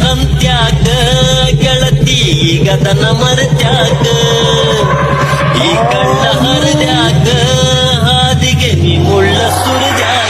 ಅಂತ್ಯಾಕ ಗೆಳತಿ ಗದನ ಮರ್ತ್ಯಾಕ ಈ ಕಣ್ಣ ಹರಿದ್ಯಾಕ ಹಾದಿಗೆ ನೀ ಮುಳ್ಳ ಸುರಿದ್ಯಾಕ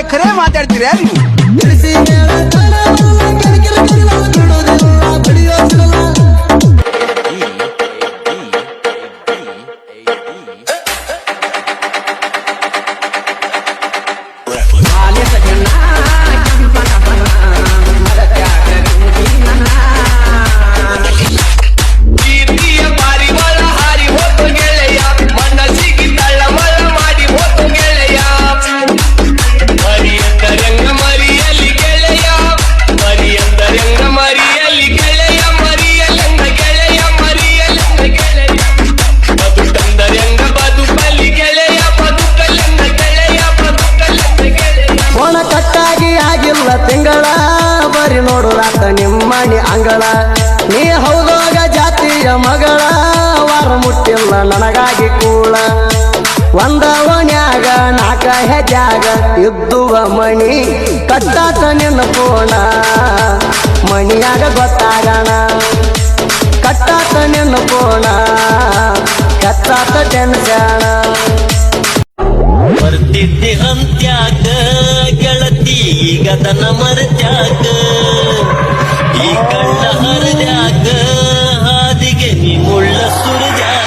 ಖರೆ ಮಾತಾಡ್ತೀರಾ ತಿಂಗಳ ಬರಿ ನೋಡುಲಾತ ನಿಮ್ಮನಿ ಅಂಗಳ ನೀ ಹೌದೋಗ ಜಾತಿಯ ಮಗಳ ವಾರ ಮುಟ್ಟಿಲ್ಲ ನನಗಾಗಿ ಕೂಳ ಒಂದ ಓಣ್ಯಾಗ ನಾಕ ಹೆಜ್ಜಾಗ ಇದ್ದುವ ಮಣಿ ಕಟ್ಟಾತ ನಿನ್ನ ಕೋಣ ಮಣಿಯಾಗ ಗೊತ್ತಾಗಣ ಕಟ್ಟಾತ ನಿನ್ನ ಕೋಣ ಕಟ್ಟಾತ ಟೆನ್ಷಣ ಬರ್ತಿದ್ದೆ ಅಂತ್ಯಾಕ ಗೆಳತಿ ಗದನ ಮರ್ತ್ಯಾಕ ಈ ಕಣ್ಣ ಹರಿದ್ಯಾಕ ಹಾದಿಗೆ ನೀ ಮುಳ್ಳ ಸುರಿದ್ಯಾಕ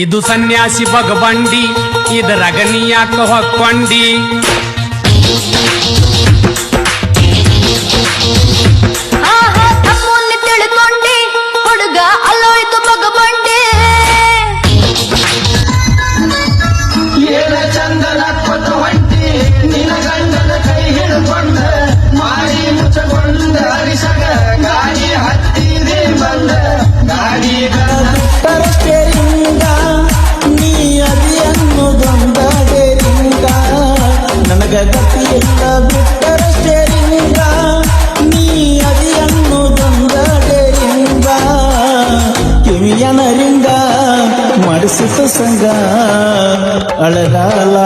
ಇದು ಸನ್ಯಾಸಿ ಬಗಬಂಡಿ ಇದರಾಗ ನೀ ಯಾಕ ಹೊಕ್ಕೊಂಡಿ ತಿಳ್ಕೊಂಡಿ ಹುಡುಗ ಅಲ್ಲೋ ಇದು ಬಗಬಂಡಿ ಚಂದನ ಕೊಟ್ಟು ಹೊಂಟಿ ನಿನ ಗಂಡನ ಕೈ ಹಿಡ್ಕೊಂಡ ಮಾಡಿ ಮುಚ್ಚಕೊಂಡ ಅರಿಸಗ ಗಾಡಿ ಹತ್ತಿದೆ ಬಂದ ಗಾಡಿ ನೀ ಅದಿಯನ್ನುದೊಂದರಿಂದ ನನಗ ಗತಿಯಿಲ್ಲ ಬಿಟ್ಟರ ಸ್ಟೇರಿಂಗ ನೀ ಅದಿಯನ್ನುದೊಂದರಿಂದ ಕಿವಿಯನರಿಂದ ಮಾಡಿಸಿತು ಸಂಗ ಅಳಗಾಲ